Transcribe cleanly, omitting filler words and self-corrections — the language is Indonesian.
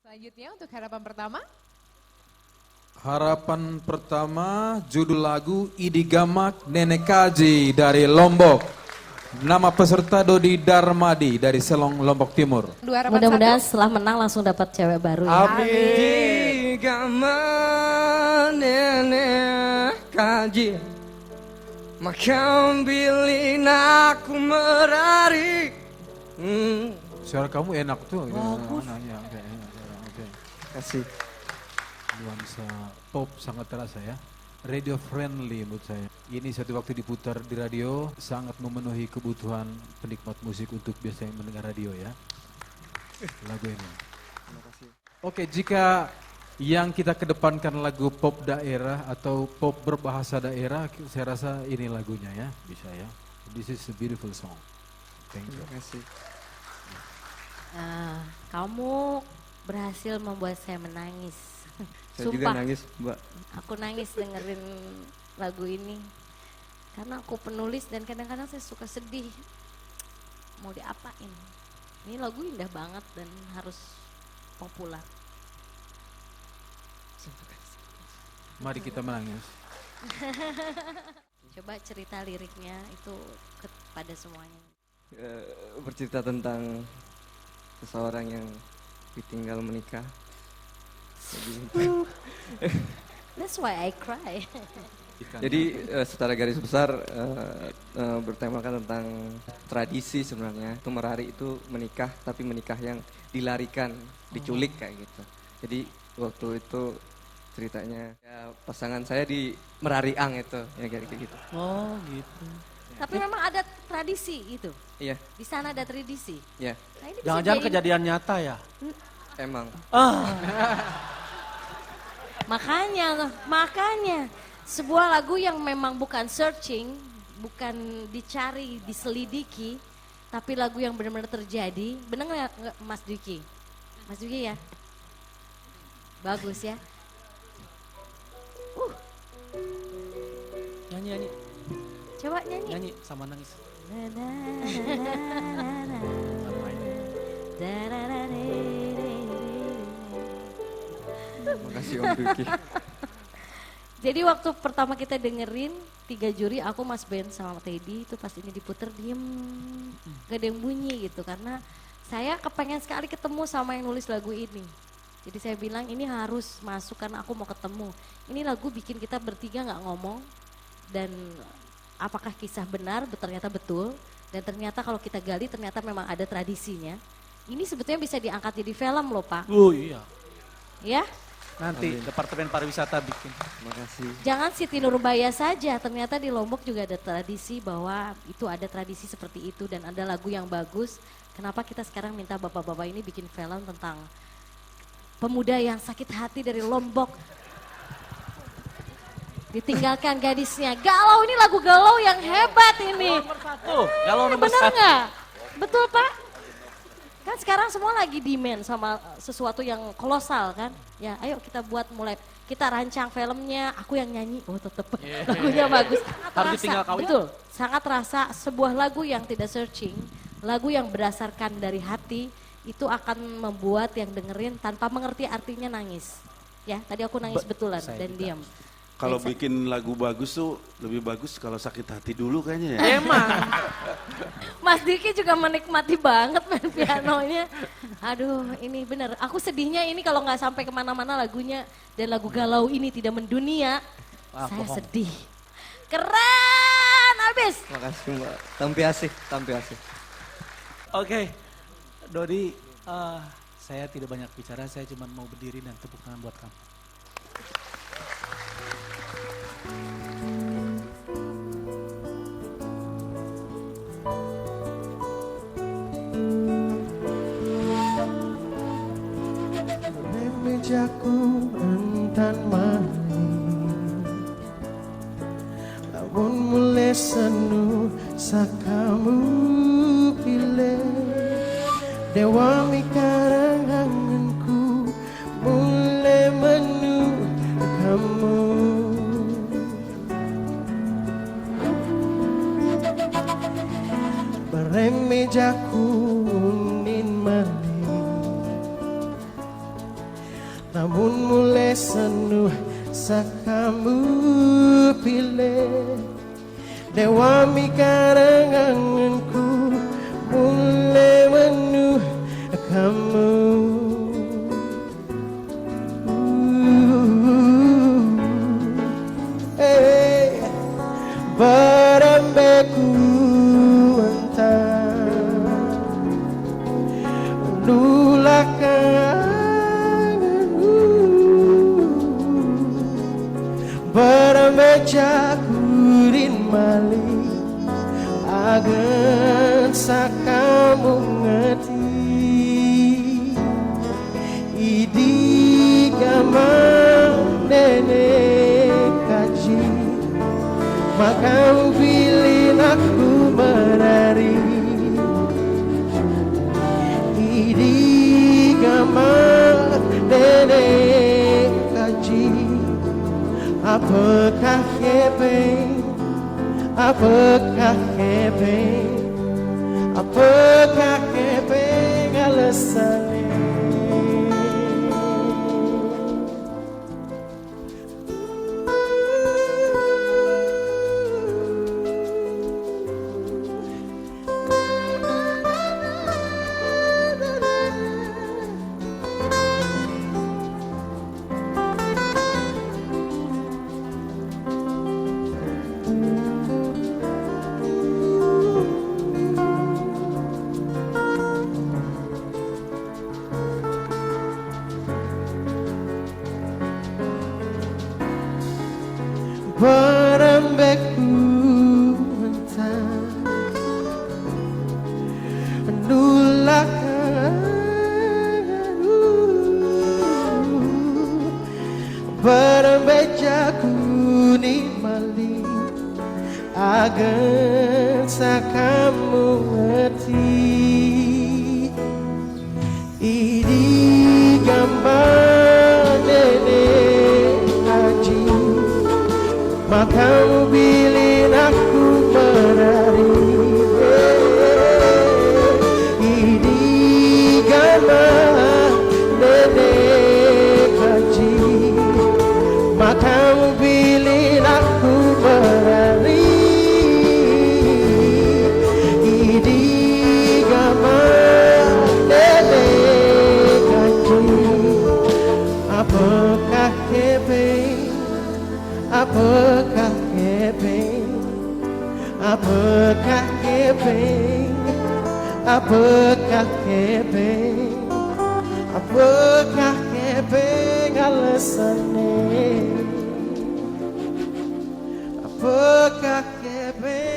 Selanjutnya untuk harapan pertama. Harapan pertama judul lagu Idi Gamak Nenek Kaji dari Lombok. Nama peserta Dodi Darmadi dari Selong, Lombok Timur. Mudah-mudahan setelah menang langsung dapat cewek baru ya. Amin. Idi Gamak Nenek Kaji, maka ambilin aku merari. Suara kamu enak tuh. Bagus. Oke. Kasih. Nuansa pop sangat terasa ya. Radio friendly menurut saya. Ini satu waktu diputar di radio sangat memenuhi kebutuhan penikmat musik untuk biasanya mendengar radio ya. Lagu ini. Terima kasih. Oke, jika yang kita kedepankan lagu pop daerah atau pop berbahasa daerah, saya rasa ini lagunya ya, bisa ya. This is a beautiful song. Thank you. Terima kasih. Kamu berhasil membuat saya menangis. Saya juga nangis, Mbak. Aku nangis dengerin lagu ini. Karena aku penulis dan kadang-kadang saya suka sedih. Mau diapain? Ini lagu indah banget dan harus populer. Mari kita menangis. Coba cerita liriknya itu kepada semuanya. Bercerita tentang seseorang yang ditinggal menikah. That's why I cry. Jadi secara garis besar bertemakan tentang tradisi sebenarnya. Itu merari itu menikah, tapi menikah yang dilarikan, diculik kayak gitu. Jadi waktu itu ceritanya ya, pasangan saya di Merariang itu, ya kayak gitu. Oh gitu. Tapi memang ada tradisi itu. Iya, Di sana ada tradisi. iya, Nah, ini bisa Jangan-jangan jadi- kejadian nyata ya? emang. Makanya sebuah lagu yang memang bukan searching, bukan dicari, diselidiki, tapi lagu yang benar-benar terjadi. Benar nggak Mas Dwiki? Mas Dwiki ya? Bagus ya. Nyanyi. Coba nyanyi. Nyanyi sama nangis. Makasih Om Duki. Jadi waktu pertama kita dengerin 3 juri, aku Mas Ben sama Teddy itu pas ini diputer diem, gak ada yang bunyi gitu karena saya kepengen sekali ketemu sama yang nulis lagu ini. Jadi saya bilang ini harus masuk karena aku mau ketemu. Ini lagu bikin kita bertiga gak ngomong dan apakah kisah benar, ternyata betul. Dan ternyata kalau kita gali ternyata memang ada tradisinya. Ini sebetulnya bisa diangkat jadi film loh Pak. Oh iya. Ya, Nanti Amin. Departemen Pariwisata bikin. Makasih. jangan Siti Nurbaya saja, ternyata di Lombok juga ada tradisi bahwa itu ada tradisi seperti itu dan ada lagu yang bagus. Kenapa kita sekarang minta bapak-bapak ini bikin film tentang pemuda yang sakit hati dari Lombok. Ditinggalkan gadisnya. Galau, ini lagu galau yang hebat ini. Kalau nomor Bener satu. nggak? Betul Pak? Kan sekarang semua lagi demand sama sesuatu yang kolosal kan. Ya ayo kita buat mulai, kita rancang filmnya, aku yang nyanyi, oh tetep lagunya bagus. Sangat Harus ditinggal kawin. betul, sangat rasa sebuah lagu yang tidak searching, lagu yang berdasarkan dari hati, itu akan membuat yang dengerin tanpa mengerti artinya nangis. Ya tadi aku nangis betulan saya dan juga. diam. Kalau Baik, bikin lagu bagus tuh lebih bagus kalau sakit hati dulu kayaknya ya. Emang. Mas Diki juga menikmati banget main pianonya. Aduh ini bener, aku sedihnya ini kalau nggak sampai kemana-mana lagunya dan lagu galau ini tidak mendunia, saya bohong. sedih. Keren abis. Makasih Mbak. Tampi asih. Oke. Dodi, saya tidak banyak bicara, saya cuma mau berdiri dan tepuk tangan buat kamu. Mejaku rentan mani, lamun mulai senu sakamu pilih dewa mikaranganku mulai menu kamu. Bareng mejaku unin mani, namun mulai senu sakamu pilih dewa mikaranganku mulai menu kamu. Barambeku entah nulakanmu barambejaku rin mali agen sakamu ngerti idi gamang nenek kaji maka pilih aku menari idi gambar nenek kaji apakah keping apakah keping apakah keping alasannya. Barambeku entah nulakanmu barambejaku ni mali agen sakamu ngerti idi gambar nenek haji maka bilin aku menari ini gambar nenek haji maka bilin aku menari ini gambar nenek haji apakah keping apakah keping apakah keping apakah keping apakah keping alasannya apakah keping